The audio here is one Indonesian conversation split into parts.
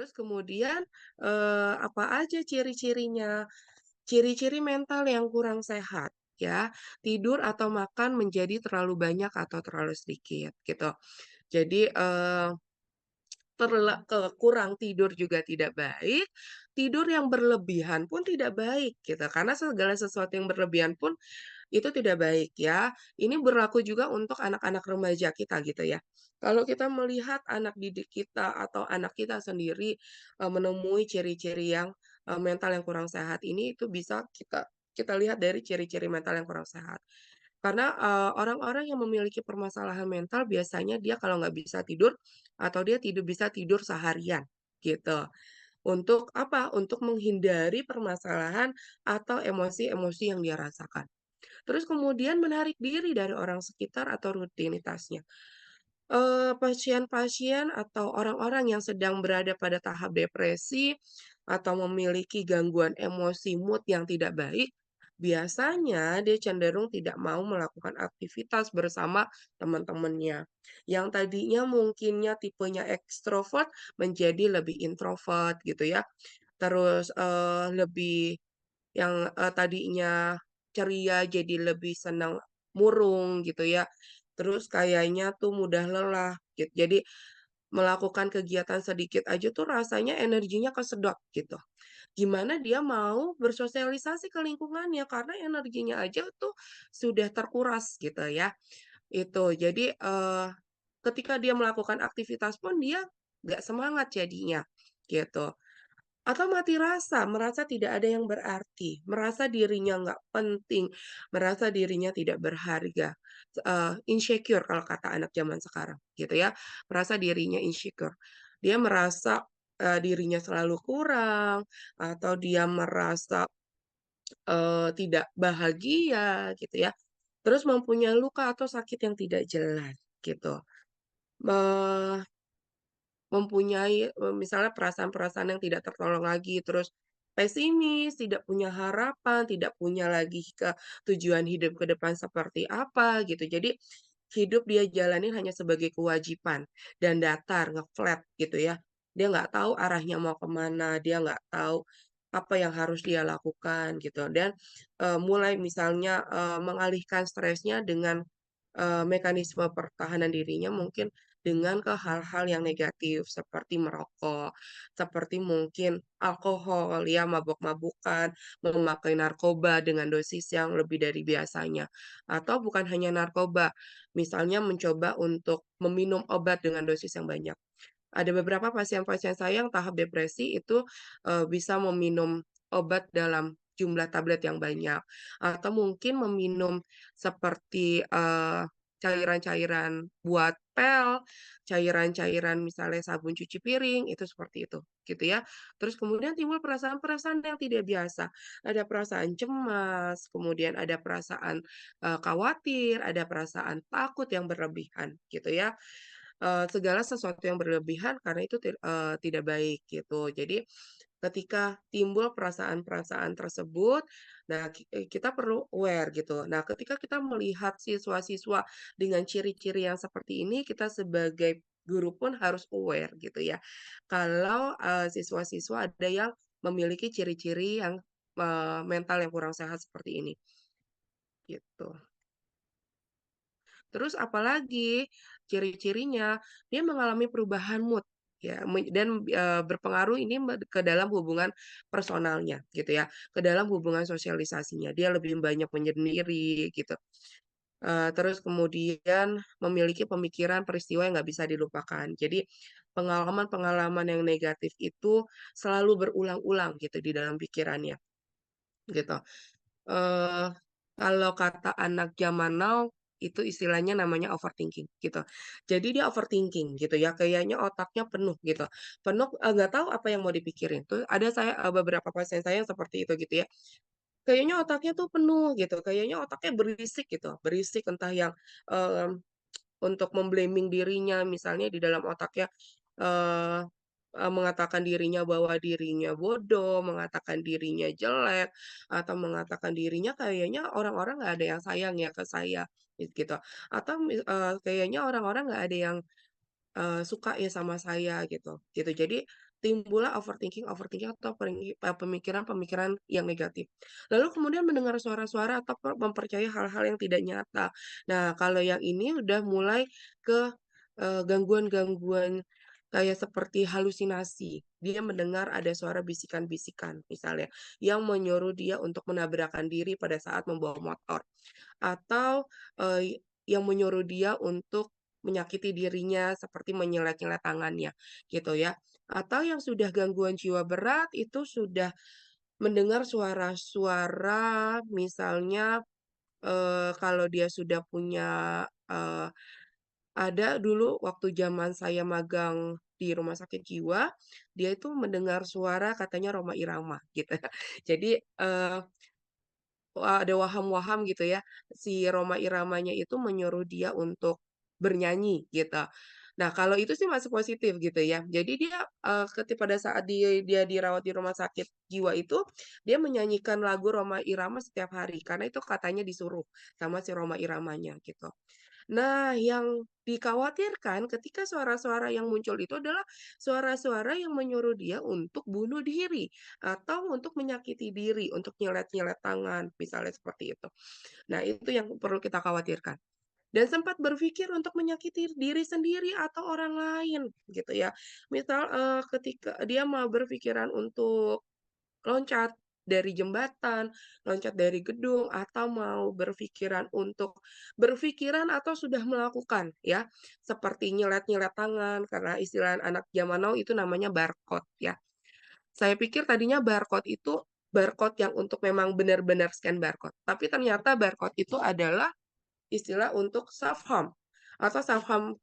Terus kemudian, apa aja ciri-cirinya? Ciri-ciri mental yang kurang sehat ya, tidur atau makan menjadi terlalu banyak atau terlalu sedikit gitu. Jadi, kurang tidur juga tidak baik, tidur yang berlebihan pun tidak baik gitu, karena segala sesuatu yang berlebihan pun itu tidak baik ya. Ini berlaku juga untuk anak-anak remaja kita gitu ya. Kalau kita melihat anak didik kita atau anak kita sendiri, menemui ciri-ciri yang, mental yang kurang sehat ini itu bisa kita kita lihat dari ciri-ciri mental yang kurang sehat. Karena, orang-orang yang memiliki permasalahan mental biasanya dia kalau nggak bisa tidur atau dia bisa tidur seharian gitu. Untuk apa? Untuk menghindari permasalahan atau emosi-emosi yang dia rasakan. Terus kemudian menarik diri dari orang sekitar atau rutinitasnya. Pasien-pasien atau orang-orang yang sedang berada pada tahap depresi atau memiliki gangguan emosi mood yang tidak baik, biasanya dia cenderung tidak mau melakukan aktivitas bersama teman-temannya. Yang tadinya mungkinnya tipenya ekstrovert menjadi lebih introvert gitu ya. Terus, lebih yang, tadinya ceria jadi lebih senang murung gitu ya. Terus kayaknya tuh mudah lelah jadi melakukan kegiatan sedikit aja tuh rasanya energinya kesedot gitu. Gimana dia mau bersosialisasi ke lingkungannya karena energinya aja tuh sudah terkuras gitu ya. Itu jadi, ketika dia melakukan aktivitas pun dia nggak semangat jadinya gitu. Atau mati rasa, merasa tidak ada yang berarti, merasa dirinya nggak penting, merasa dirinya tidak berharga, insecure kalau kata anak zaman sekarang, gitu ya. Merasa dirinya insecure. Dia merasa, dirinya selalu kurang, atau dia merasa, tidak bahagia, gitu ya. Terus mempunyai luka atau sakit yang tidak jelas, gitu. Eee Mempunyai, misalnya perasaan-perasaan yang tidak tertolong lagi, terus pesimis, tidak punya harapan, tidak punya lagi tujuan hidup ke depan seperti apa gitu. Jadi, hidup dia jalanin hanya sebagai kewajiban dan datar, nge-flat gitu ya. Dia nggak tahu arahnya mau kemana, dia nggak tahu apa yang harus dia lakukan gitu dan, mulai misalnya, mengalihkan stresnya dengan, mekanisme pertahanan dirinya mungkin dengan ke hal-hal yang negatif seperti merokok, seperti mungkin alkohol ya, mabuk-mabukan, memakai narkoba dengan dosis yang lebih dari biasanya. Atau bukan hanya narkoba, misalnya mencoba untuk meminum obat dengan dosis yang banyak. Ada beberapa pasien-pasien saya yang tahap depresi itu, bisa meminum obat dalam jumlah tablet yang banyak, atau mungkin meminum seperti, cairan-cairan buat pel, cairan-cairan misalnya sabun cuci piring, itu seperti itu, gitu ya. Terus kemudian timbul perasaan-perasaan yang tidak biasa, ada perasaan cemas, kemudian ada perasaan, khawatir, ada perasaan takut yang berlebihan, gitu ya. Segala sesuatu yang berlebihan karena itu tidak baik gitu. Jadi ketika timbul perasaan-perasaan tersebut, nah kita perlu aware gitu. Nah ketika kita melihat siswa-siswa dengan ciri-ciri yang seperti ini, kita sebagai guru pun harus aware gitu ya. Kalau, siswa-siswa ada yang memiliki ciri-ciri yang, mental yang kurang sehat seperti ini, gitu. Terus apalagi ciri-cirinya, dia mengalami perubahan mood ya, dan, berpengaruh ini ke dalam hubungan personalnya gitu ya, ke dalam hubungan sosialisasinya. Dia lebih banyak menyendiri gitu, terus kemudian memiliki pemikiran peristiwa yang nggak bisa dilupakan. Jadi pengalaman-pengalaman yang negatif itu selalu berulang-ulang gitu di dalam pikirannya, gitu. Eee, Kalau kata anak zaman now, itu istilahnya namanya overthinking, gitu. Jadi dia overthinking gitu ya, kayaknya otaknya penuh gitu. Penuh, nggak tahu apa yang mau dipikirin. Tuh ada saya beberapa pasien saya yang seperti itu gitu ya. Kayaknya otaknya tuh penuh gitu, kayaknya otaknya berisik gitu, berisik entah yang, mmm untuk mem-blaming dirinya, misalnya di dalam otaknya, eee mengatakan dirinya bahwa dirinya bodoh, mengatakan dirinya jelek, atau mengatakan dirinya kayaknya orang-orang nggak ada yang sayang ya ke saya, gitu. Atau kayaknya orang-orang nggak ada yang, suka ya sama saya gitu gitu. Jadi timbullah overthinking atau pemikiran-pemikiran yang negatif. Lalu kemudian mendengar suara-suara atau mempercayai hal-hal yang tidak nyata. Nah, kalau yang ini udah mulai ke, gangguan-gangguan kayak seperti halusinasi. Dia mendengar ada suara bisikan-bisikan misalnya, yang menyuruh dia untuk menabrakkan diri pada saat membawa motor. Atau, yang menyuruh dia untuk menyakiti dirinya seperti menyilet-nyilet tangannya, gitu ya. Atau yang sudah gangguan jiwa berat itu sudah mendengar suara-suara misalnya, kalau dia sudah punya, ada dulu waktu zaman saya magang di rumah sakit jiwa, dia itu mendengar suara katanya Rhoma Irama gitu. Jadi, ada waham-waham gitu ya, si Rhoma Iramanya itu menyuruh dia untuk bernyanyi gitu. Nah, kalau itu sih masih positif gitu ya. Jadi dia, pada saat dia dirawat di rumah sakit jiwa itu, dia menyanyikan lagu Rhoma Irama setiap hari, karena itu katanya disuruh sama si Rhoma Iramanya gitu. Nah, yang dikhawatirkan ketika suara-suara yang muncul itu adalah suara-suara yang menyuruh dia untuk bunuh diri atau untuk menyakiti diri, untuk nyilet-nyilet tangan, misalnya seperti itu. Nah, itu yang perlu kita khawatirkan. Dan sempat berpikir untuk menyakiti diri sendiri atau orang lain, gitu ya. Misal, ketika dia mau berpikiran untuk loncat dari jembatan, loncat dari gedung, atau mau berpikiran atau sudah melakukan ya, seperti nyilet-nyilet tangan, karena istilah anak zaman now itu namanya barcode ya. Saya pikir tadinya barcode itu barcode yang untuk memang benar-benar scan barcode, tapi ternyata barcode itu adalah istilah untuk self harm atau self harm,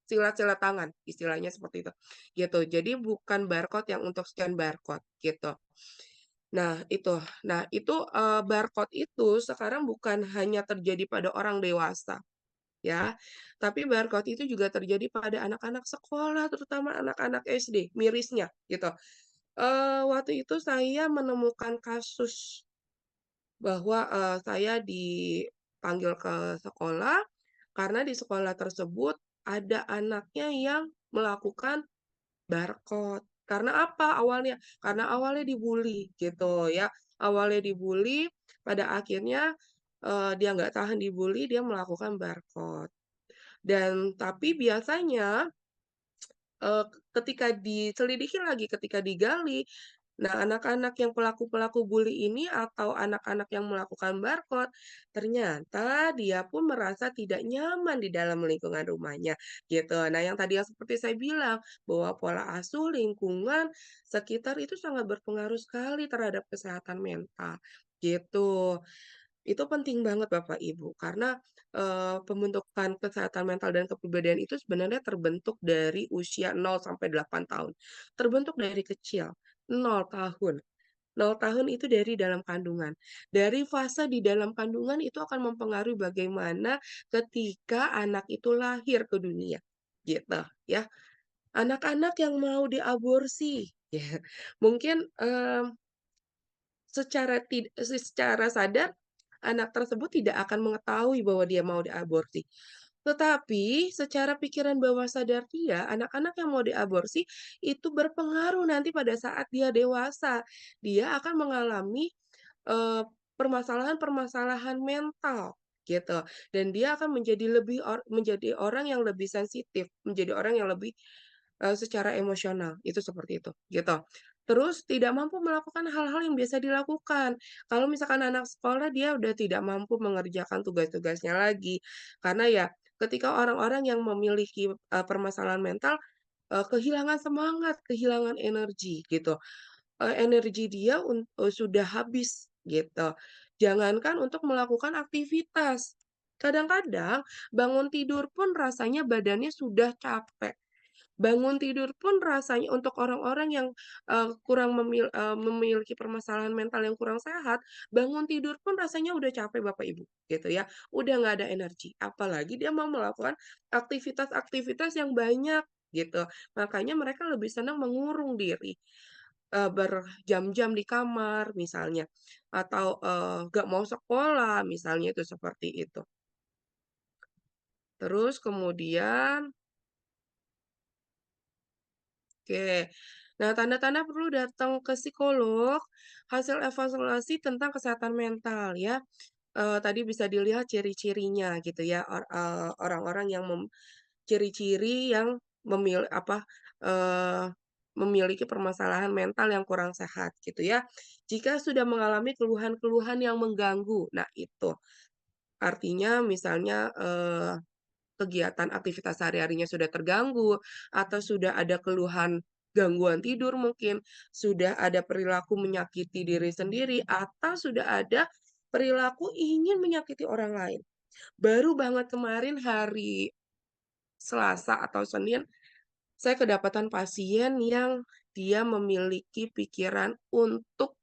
silat-silat tangan, istilahnya seperti itu, gitu. Jadi bukan barcode yang untuk scan barcode, gitu. Nah itu. Barcode itu sekarang bukan hanya terjadi pada orang dewasa, ya, tapi barcode itu juga terjadi pada anak-anak sekolah, terutama anak-anak SD, mirisnya, gitu. Waktu itu saya menemukan kasus bahwa, saya dipanggil ke sekolah, karena di sekolah tersebut ada anaknya yang melakukan barcode. Karena apa awalnya? Karena awalnya dibully gitu ya. Awalnya dibully, pada akhirnya, dia nggak tahan dibully, dia melakukan barcode. Dan tapi biasanya, ketika diselidiki lagi, ketika digali, nah anak-anak yang pelaku-pelaku bully ini atau anak-anak yang melakukan barcode, ternyata dia pun merasa tidak nyaman di dalam lingkungan rumahnya, gitu. Nah yang tadi yang seperti saya bilang, bahwa pola asuh, lingkungan, sekitar itu sangat berpengaruh sekali terhadap kesehatan mental, gitu. Itu penting banget Bapak Ibu, karena, pembentukan kesehatan mental dan kepribadian itu sebenarnya terbentuk dari usia 0 sampai 8 tahun. Terbentuk dari kecil, 0 tahun. 0 tahun itu dari dalam kandungan. Dari fase di dalam kandungan itu akan mempengaruhi bagaimana ketika anak itu lahir ke dunia, gitu ya. Anak-anak yang mau diaborsi, ya mungkin, secara sadar, anak tersebut tidak akan mengetahui bahwa dia mau diaborsi. Tetapi secara pikiran bawah sadar dia, anak-anak yang mau diaborsi itu berpengaruh nanti pada saat dia dewasa. Dia akan mengalami, permasalahan-permasalahan mental, gitu. Dan dia akan menjadi orang yang lebih sensitif, menjadi orang yang lebih secara emosional, itu seperti itu, gitu. Terus tidak mampu melakukan hal-hal yang biasa dilakukan. Kalau misalkan anak sekolah, dia udah tidak mampu mengerjakan tugas-tugasnya lagi. Karena ya, ketika orang-orang yang memiliki, permasalahan mental, kehilangan semangat, kehilangan energi, gitu. Energi dia sudah habis, gitu. Jangankan untuk melakukan aktivitas, kadang-kadang bangun tidur pun rasanya badannya sudah capek. Bangun tidur pun rasanya untuk orang-orang yang, memiliki permasalahan mental yang kurang sehat, bangun tidur pun rasanya udah capek Bapak Ibu, gitu ya. Udah nggak ada energi, apalagi dia mau melakukan aktivitas-aktivitas yang banyak, gitu. Makanya mereka lebih senang mengurung diri, berjam-jam di kamar misalnya, atau, nggak mau sekolah misalnya itu seperti itu. Terus kemudian oke. Nah, tanda-tanda perlu datang ke psikolog, hasil evaluasi tentang kesehatan mental ya, tadi bisa dilihat ciri-cirinya gitu ya, orang-orang yang ciri-ciri yang eee, memiliki permasalahan mental yang kurang sehat gitu ya. Jika sudah mengalami keluhan-keluhan yang mengganggu, nah itu artinya misalnya, kegiatan aktivitas sehari-harinya sudah terganggu, atau sudah ada keluhan gangguan tidur mungkin, sudah ada perilaku menyakiti diri sendiri, atau sudah ada perilaku ingin menyakiti orang lain. Baru banget kemarin hari Selasa atau Senin, saya kedapatan pasien yang dia memiliki pikiran untuk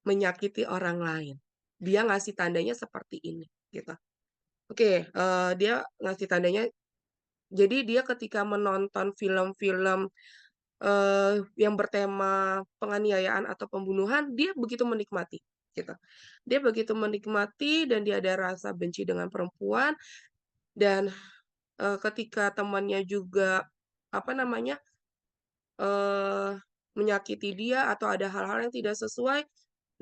menyakiti orang lain. Dia ngasih tandanya seperti ini, gitu. Oke, dia ngasih tandanya jadi dia ketika menonton film-film, yang bertema penganiayaan atau pembunuhan, dia begitu menikmati, gitu. Dia begitu menikmati dan dia ada rasa benci dengan perempuan dan, ketika temannya juga, apa namanya, Eee, menyakiti dia atau ada hal-hal yang tidak sesuai,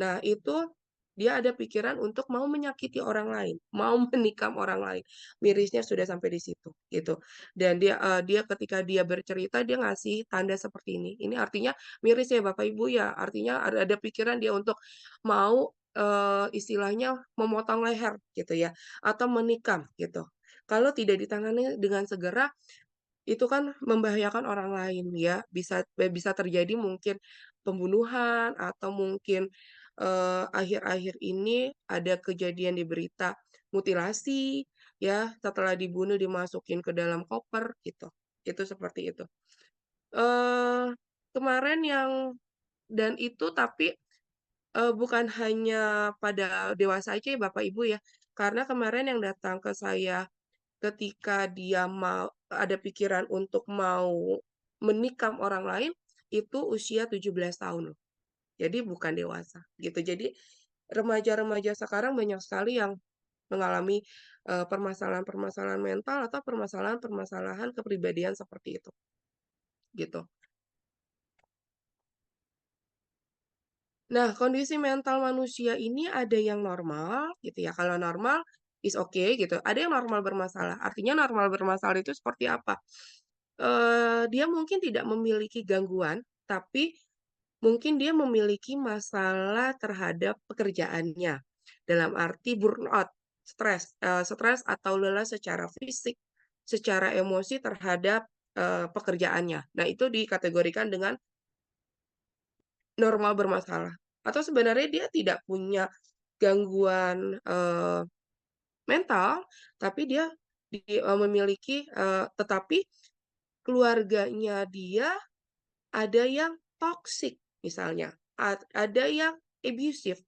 nah itu dia ada pikiran untuk mau menyakiti orang lain, mau menikam orang lain. Mirisnya sudah sampai di situ, gitu. Dan dia ketika dia bercerita dia ngasih tanda seperti ini. Ini artinya miris ya Bapak Ibu ya, artinya ada pikiran dia untuk mau, istilahnya memotong leher gitu ya, atau menikam gitu. Kalau tidak ditangani dengan segera itu kan membahayakan orang lain ya, bisa terjadi mungkin pembunuhan atau mungkin, akhir-akhir ini ada kejadian di berita mutilasi ya, setelah dibunuh dimasukin ke dalam koper gitu, itu seperti itu. Eee, Kemarin yang dan itu tapi, bukan hanya pada dewasa aja ya Bapak Ibu ya, karena kemarin yang datang ke saya ketika dia ada pikiran untuk mau menikam orang lain, itu usia 17 tahun loh. Jadi bukan dewasa, gitu. Jadi remaja-remaja sekarang banyak sekali yang mengalami, permasalahan-permasalahan mental atau permasalahan-permasalahan kepribadian seperti itu, gitu. Nah, kondisi mental manusia ini ada yang normal gitu ya, kalau normal is okay gitu, ada yang normal bermasalah. Artinya normal bermasalah itu seperti apa? Dia mungkin tidak memiliki gangguan, tapi mungkin dia memiliki masalah terhadap pekerjaannya. Dalam arti burnout, stres atau lelah secara fisik, secara emosi terhadap, pekerjaannya. Nah, itu dikategorikan dengan normal bermasalah. Atau sebenarnya dia tidak punya gangguan, mental, tapi dia memiliki, tetapi keluarganya dia ada yang toxic misalnya, ada yang abusive,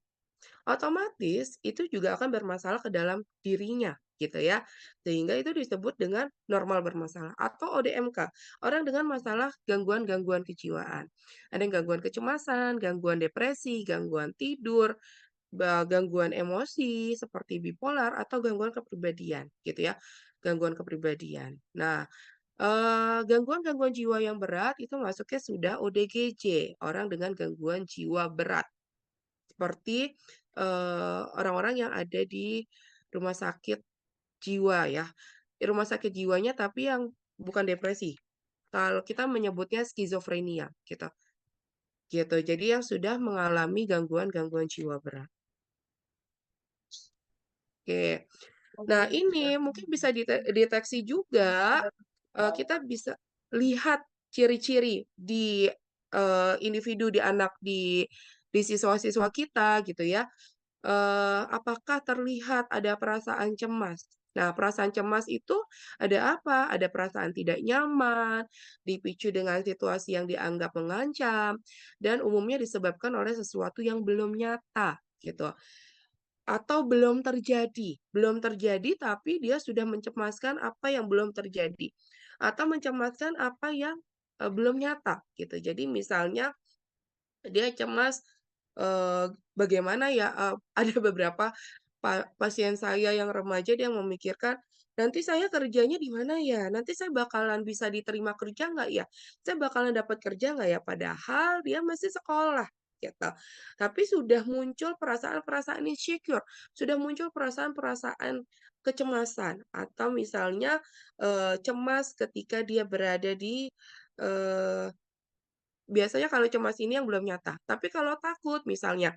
otomatis itu juga akan bermasalah ke dalam dirinya gitu ya. Sehingga itu disebut dengan normal bermasalah atau ODMK, orang dengan masalah gangguan-gangguan kejiwaan. Ada yang gangguan kecemasan, gangguan depresi, gangguan tidur, gangguan emosi seperti bipolar atau gangguan kepribadian gitu ya, gangguan kepribadian. Nah, gangguan-gangguan jiwa yang berat itu masuknya sudah ODGJ, orang dengan gangguan jiwa berat. Seperti, orang-orang yang ada di rumah sakit jiwa ya, rumah sakit jiwanya tapi yang bukan depresi. Kalau kita menyebutnya skizofrenia gitu, gitu. Jadi yang sudah mengalami gangguan-gangguan jiwa berat. Oke. Nah, ini mungkin bisa deteksi juga, kita bisa lihat ciri-ciri di, individu, di anak, di siswa-siswa kita gitu ya, apakah terlihat ada perasaan cemas. Nah, perasaan cemas itu ada apa? Ada perasaan tidak nyaman, dipicu dengan situasi yang dianggap mengancam, dan umumnya disebabkan oleh sesuatu yang belum nyata gitu. Atau belum terjadi tapi dia sudah mencemaskan apa yang belum terjadi, atau mencemaskan apa yang, belum nyata gitu. Jadi misalnya dia cemas, bagaimana ya, ada beberapa pasien saya yang remaja dia memikirkan, "Nanti saya kerjanya di mana ya? Nanti saya bakalan bisa diterima kerja nggak ya? Saya bakalan dapat kerja nggak ya?" Padahal dia masih sekolah, gitu. Tapi sudah muncul perasaan-perasaan insecure, sudah muncul perasaan-perasaan kecemasan atau misalnya, cemas ketika dia berada di, eee, biasanya kalau cemas ini yang belum nyata. Tapi kalau takut misalnya,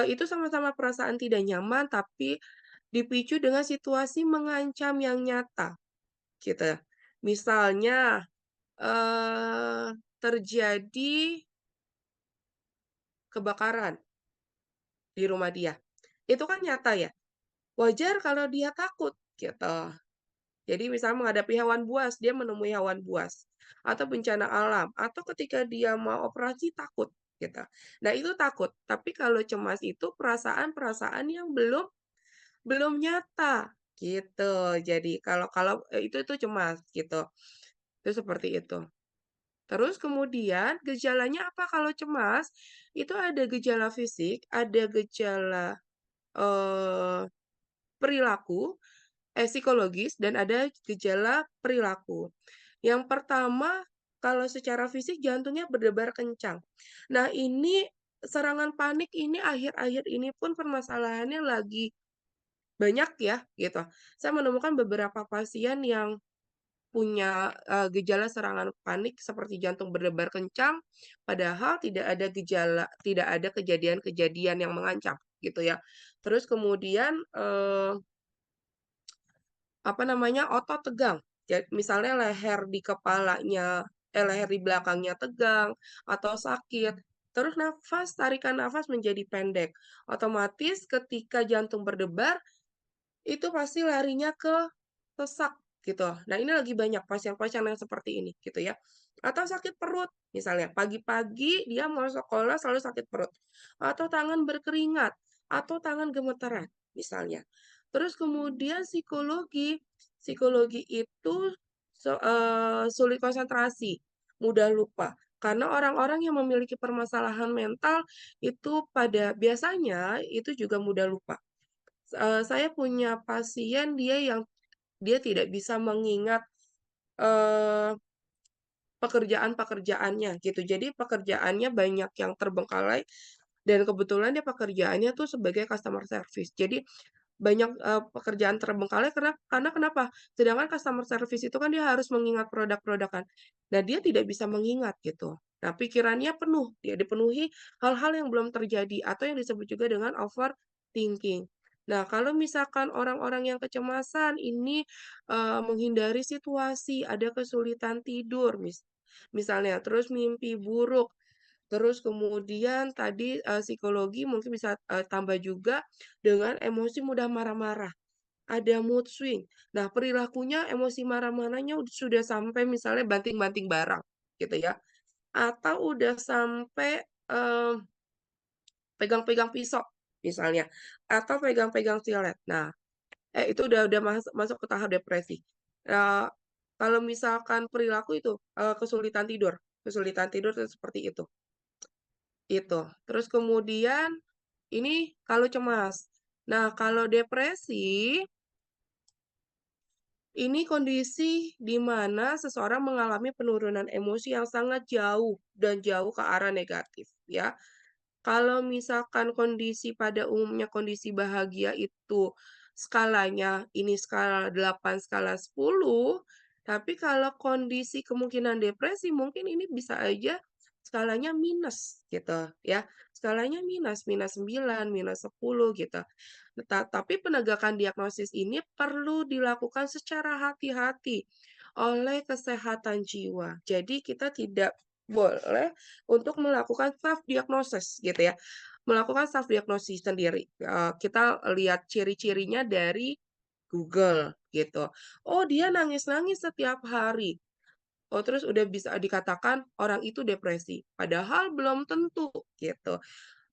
itu sama-sama perasaan tidak nyaman tapi dipicu dengan situasi mengancam yang nyata, gitu. Misalnya, terjadi kebakaran di rumah dia, itu kan nyata ya, wajar kalau dia takut, gitu. Jadi misalnya menghadapi hewan buas, dia menemui hewan buas, atau bencana alam, atau ketika dia mau operasi takut, gitu. Nah itu takut, tapi kalau cemas itu perasaan-perasaan yang belum nyata, gitu. Jadi kalau kalau, itu cemas, gitu. Itu seperti itu. Terus kemudian gejalanya apa kalau cemas, itu ada gejala fisik, ada gejala, eee, perilaku, psikologis, dan ada gejala perilaku. Yang pertama, kalau secara fisik jantungnya berdebar kencang. Nah ini serangan panik ini akhir-akhir ini pun permasalahannya lagi banyak ya, gitu. Saya menemukan beberapa pasien yang punya, gejala serangan panik seperti jantung berdebar kencang, padahal tidak ada kejadian-kejadian yang mengancam, gitu ya. Terus kemudian, apa namanya, otot tegang. Misalnya leher di belakangnya tegang atau sakit, terus tarikan nafas menjadi pendek. Otomatis ketika jantung berdebar, itu pasti larinya ke sesak, gitu. Nah, ini lagi banyak pasien-pasien yang seperti ini, gitu ya. Atau sakit perut, misalnya pagi-pagi dia mau sekolah selalu sakit perut, atau tangan berkeringat, atau tangan gemeteran, misalnya. Terus kemudian psikologi, psikologi itu sulit konsentrasi, mudah lupa. Karena orang-orang yang memiliki permasalahan mental itu biasanya itu juga mudah lupa. Saya punya pasien dia tidak bisa mengingat, eee, pekerjaan-pekerjaannya gitu. Jadi pekerjaannya banyak yang terbengkalai dan kebetulan dia pekerjaannya tuh sebagai customer service. Jadi banyak, pekerjaan terbengkalai karena kenapa? Sedangkan customer service itu kan dia harus mengingat produk-produk kan. Nah, dia tidak bisa mengingat gitu. Nah, pikirannya penuh, dia dipenuhi hal-hal yang belum terjadi atau yang disebut juga dengan overthinking. Nah, kalau misalkan orang-orang yang kecemasan ini, menghindari situasi, ada kesulitan tidur misalnya, terus mimpi buruk, terus kemudian tadi, psikologi mungkin bisa, tambah juga dengan emosi mudah marah-marah, ada mood swing. Nah, perilakunya emosi marah-marahnya sudah sampai misalnya banting-banting barang, gitu ya, atau udah sampai, pegang-pegang pisau misalnya, atau pegang-pegang silet. Nah, itu udah masuk ke tahap depresi. Eee, kalau misalkan perilaku itu, kesulitan tidur itu seperti itu. Terus kemudian ini kalau cemas. Nah, kalau depresi, ini kondisi di mana seseorang mengalami penurunan emosi yang sangat jauh dan jauh ke arah negatif, ya. Kalau misalkan pada umumnya kondisi bahagia itu skalanya ini skala 8, skala 10, tapi kalau kondisi kemungkinan depresi mungkin ini bisa aja skalanya minus gitu ya, skalanya minus, minus 9, minus 10 gitu. Tapi penegakan diagnosis ini perlu dilakukan secara hati-hati oleh kesehatan jiwa. Jadi kita tidak boleh untuk melakukan self diagnosis gitu ya, melakukan self diagnosis sendiri. Kita lihat ciri-cirinya dari Google gitu. Oh dia nangis-nangis setiap hari. Oh terus udah bisa dikatakan orang itu depresi, padahal belum tentu gitu.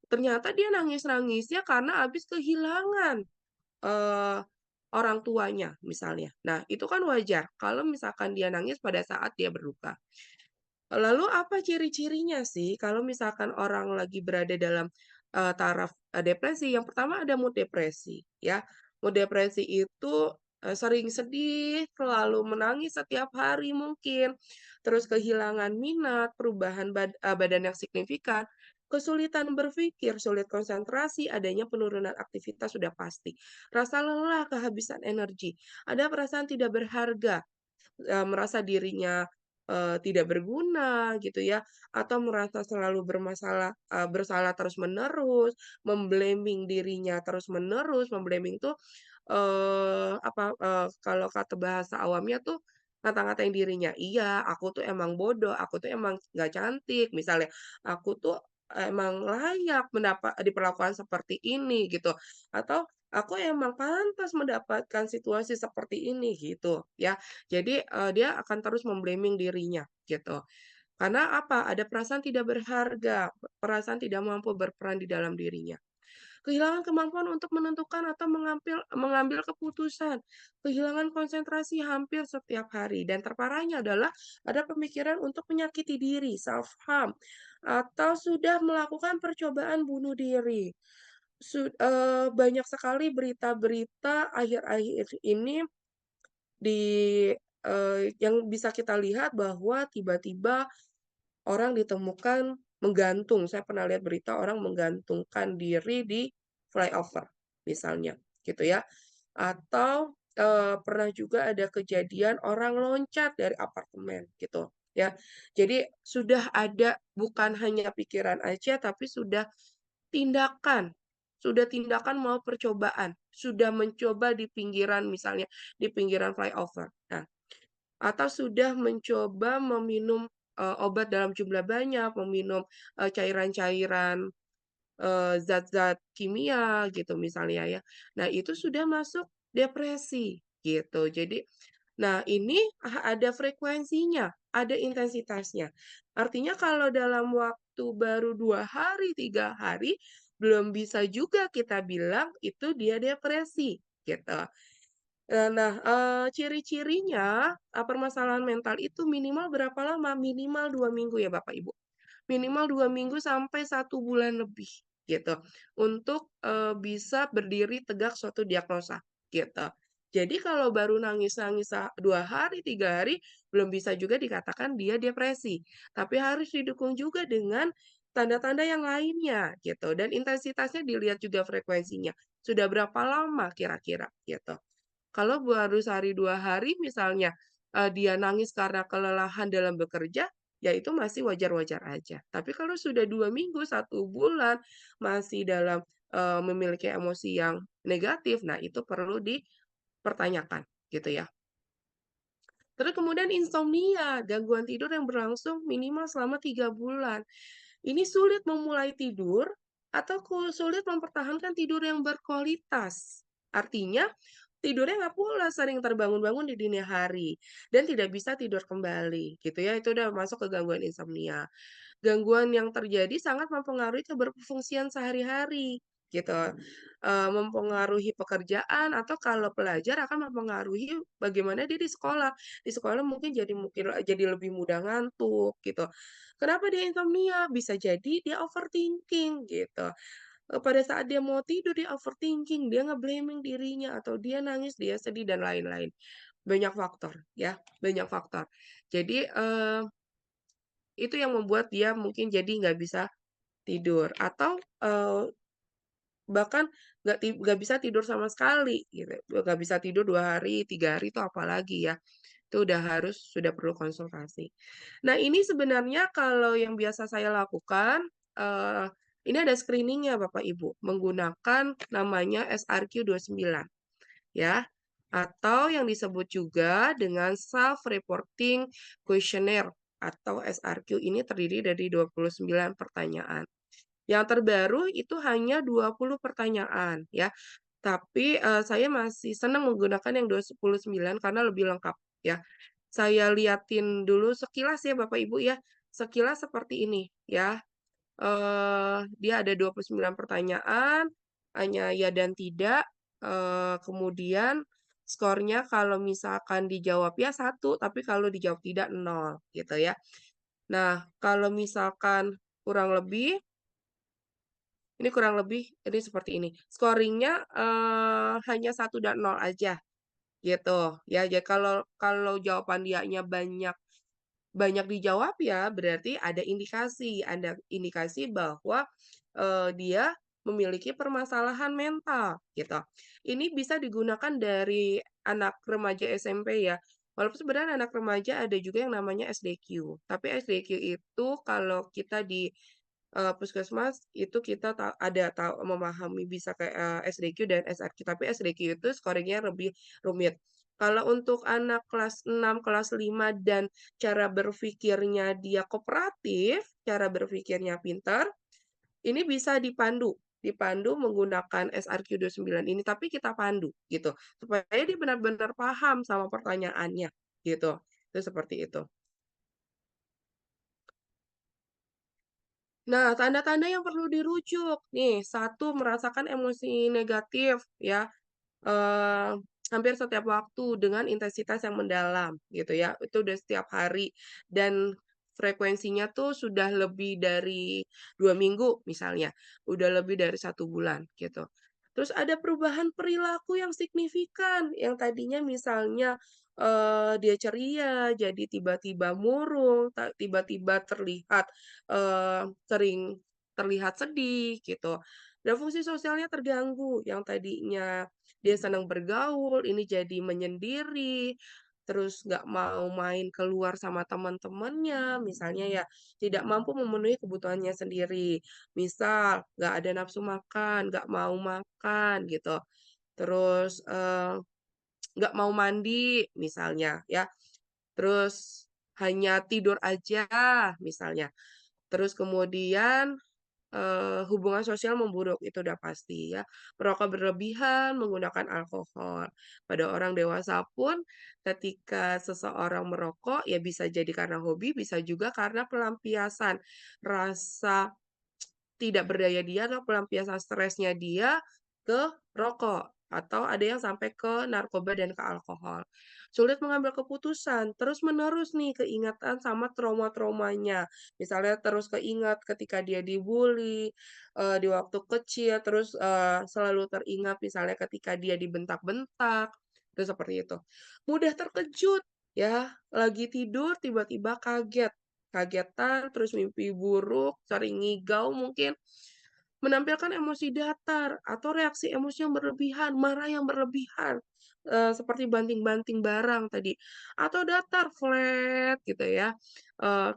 Ternyata dia nangis-nangisnya karena habis kehilangan, eee, orang tuanya misalnya. Nah itu kan wajar kalau misalkan dia nangis pada saat dia berduka. Lalu apa ciri-cirinya sih kalau misalkan orang lagi berada dalam taraf, depresi. Yang pertama ada mood depresi, ya. Mood depresi itu, sering sedih, selalu menangis setiap hari mungkin, terus kehilangan minat, perubahan badan yang signifikan, kesulitan berpikir, sulit konsentrasi, adanya penurunan aktivitas sudah pasti. Rasa lelah, kehabisan energi, ada perasaan tidak berharga, merasa dirinya, tidak berguna gitu ya, atau merasa selalu bersalah terus-menerus, dirinya terus-menerus, tuh, kalau kata bahasa awamnya tuh ngata-ngatain dirinya, "Iya, aku tuh emang bodoh, aku tuh emang nggak cantik," misalnya, "Aku tuh emang layak diperlakukan seperti ini," gitu, atau, "Aku emang pantas mendapatkan situasi seperti ini," gitu ya. Jadi, dia akan terus dirinya, gitu. Karena apa? Ada perasaan tidak berharga, perasaan tidak mampu berperan di dalam dirinya. Kehilangan kemampuan untuk menentukan atau mengambil mengambil keputusan, kehilangan konsentrasi hampir setiap hari, dan terparahnya adalah ada pemikiran untuk menyakiti diri, self harm, atau sudah melakukan percobaan bunuh diri. Banyak sekali berita-berita akhir-akhir ini yang bisa kita lihat bahwa tiba-tiba orang ditemukan menggantung. Saya pernah lihat berita orang menggantungkan diri di flyover misalnya, gitu ya. Atau, pernah juga ada kejadian orang loncat dari apartemen, gitu ya. Jadi sudah ada bukan hanya pikiran aja, tapi tindakan mau percobaan, sudah mencoba di pinggiran misalnya, di pinggiran flyover. Nah, atau sudah mencoba meminum, obat dalam jumlah banyak, meminum, cairan-cairan, zat-zat kimia gitu misalnya ya. Nah, itu sudah masuk depresi gitu. Jadi, nah ini ada frekuensinya, ada intensitasnya. Artinya kalau dalam waktu baru 2 hari, 3 hari, belum bisa juga kita bilang itu dia depresi, gitu. Nah, ciri-cirinya, permasalahan mental itu minimal berapa lama? Minimal 2 minggu ya Bapak Ibu. Minimal 2 minggu sampai 1 bulan lebih, gitu. Untuk, bisa berdiri tegak suatu diagnosa, gitu. Jadi kalau baru nangis-nangis 2 hari, 3 hari, belum bisa juga dikatakan dia depresi. Tapi harus didukung juga dengan tanda-tanda yang lainnya, gitu. Dan intensitasnya dilihat juga frekuensinya. Sudah berapa lama kira-kira, gitu. Kalau baru sehari 2 hari misalnya, dia nangis karena kelelahan dalam bekerja, ya itu masih wajar-wajar aja. Tapi kalau sudah 2 minggu, 1 bulan, masih dalam, memiliki emosi yang negatif, nah itu perlu dipertanyakan, gitu ya. Terus kemudian insomnia, gangguan tidur yang berlangsung minimal selama 3 bulan. Ini sulit memulai tidur atau sulit mempertahankan tidur yang berkualitas. Artinya, tidurnya nggak pula, sering terbangun-bangun di dini hari dan tidak bisa tidur kembali, gitu ya. Itu udah masuk ke gangguan insomnia. Gangguan yang terjadi sangat mempengaruhi keberfungsian sehari-hari, gitu. Mempengaruhi pekerjaan atau kalau pelajar akan mempengaruhi bagaimana dia di sekolah. Di sekolah mungkin jadi lebih mudah ngantuk, gitu. Kenapa dia insomnia? Bisa jadi dia overthinking, gitu. Pada saat dia mau tidur, dia overthinking, dia nge-blaming dirinya, atau dia nangis, dia sedih, dan lain-lain. Banyak faktor, ya, banyak faktor. Jadi, itu yang membuat dia mungkin jadi nggak bisa tidur atau, bahkan nggak bisa tidur sama sekali gitu, nggak bisa tidur 2 hari, 3 hari itu apalagi ya, itu sudah perlu konsultasi. Nah ini sebenarnya kalau yang biasa saya lakukan, eee, ini ada screening-nya Bapak Ibu, menggunakan namanya SRQ-29 ya, atau yang disebut juga dengan Self-Reporting Questionnaire atau SRQ ini terdiri dari 29 pertanyaan. Yang terbaru itu hanya 20 pertanyaan ya, tapi, saya masih senang menggunakan yang 29 karena lebih lengkap ya. Saya liatin dulu sekilas ya Bapak Ibu ya, sekilas seperti ini ya, dia ada 29 pertanyaan, hanya ya dan tidak, kemudian skornya kalau misalkan dijawab ya 1, tapi kalau dijawab tidak 0 gitu ya. Nah, kalau misalkan kurang lebih Ini kurang lebih ini seperti ini, scoring-nya, hanya 1 dan 0 aja, gitu. Ya, kalau kalau jawaban dianya banyak banyak dijawab ya berarti ada indikasi bahwa, dia memiliki permasalahan mental, gitu. Ini bisa digunakan dari anak remaja SMP ya, walaupun sebenarnya anak remaja ada juga yang namanya SDQ, tapi SDQ itu kalau kita di puskesmas itu kita tahu memahami bisa kayak, SDQ dan SRQ, tapi SDQ itu scoring-nya lebih rumit. Kalau untuk anak kelas 6, kelas 5 dan cara berpikirnya dia kooperatif, cara berpikirnya pintar, ini bisa dipandu dipandu menggunakan SRQ 29 ini, tapi kita pandu gitu, supaya dia benar-benar paham sama pertanyaannya, gitu. Itu seperti itu. Nah, tanda-tanda yang perlu dirujuk, nih, satu merasakan emosi negatif ya, eee, hampir setiap waktu dengan intensitas yang mendalam gitu ya, itu udah setiap hari dan frekuensinya tuh sudah lebih dari 2 minggu misalnya, udah lebih dari 1 bulan gitu. Terus ada perubahan perilaku yang signifikan, yang tadinya misalnya, dia ceria jadi tiba-tiba murung, tiba-tiba terlihat, sering terlihat sedih gitu. Dan fungsi sosialnya terganggu, yang tadinya dia senang bergaul, ini jadi menyendiri, terus nggak mau main keluar sama teman-temannya, misalnya ya, tidak mampu memenuhi kebutuhannya sendiri. Misal, nggak ada nafsu makan, nggak mau makan, gitu. Terus, nggak mau mandi, misalnya ya. Terus hanya tidur aja, misalnya. Terus kemudian hubungan sosial memburuk, itu udah pasti ya. Merokok berlebihan, menggunakan alkohol. Pada orang dewasa pun ketika seseorang merokok, ya bisa jadi karena hobi, bisa juga karena pelampiasan rasa tidak berdaya dia atau pelampiasan stresnya dia ke rokok, atau ada yang sampai ke narkoba dan ke alkohol. Sulit mengambil keputusan, terus-menerus nih keingatan sama trauma-traumanya. Misalnya terus keingat ketika dia dibully, di waktu kecil, terus, selalu teringat misalnya ketika dia dibentak-bentak, itu seperti itu. Mudah terkejut ya, lagi tidur tiba-tiba kaget. Kagetan, terus mimpi buruk, sering ngigau mungkin, menampilkan emosi datar atau reaksi emosi yang berlebihan, marah yang berlebihan, seperti banting-banting barang tadi, atau datar, flat gitu ya,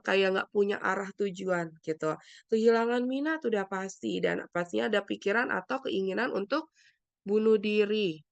kayak nggak punya arah tujuan gitu. Kehilangan minat udah pasti dan pastinya ada pikiran atau keinginan untuk bunuh diri.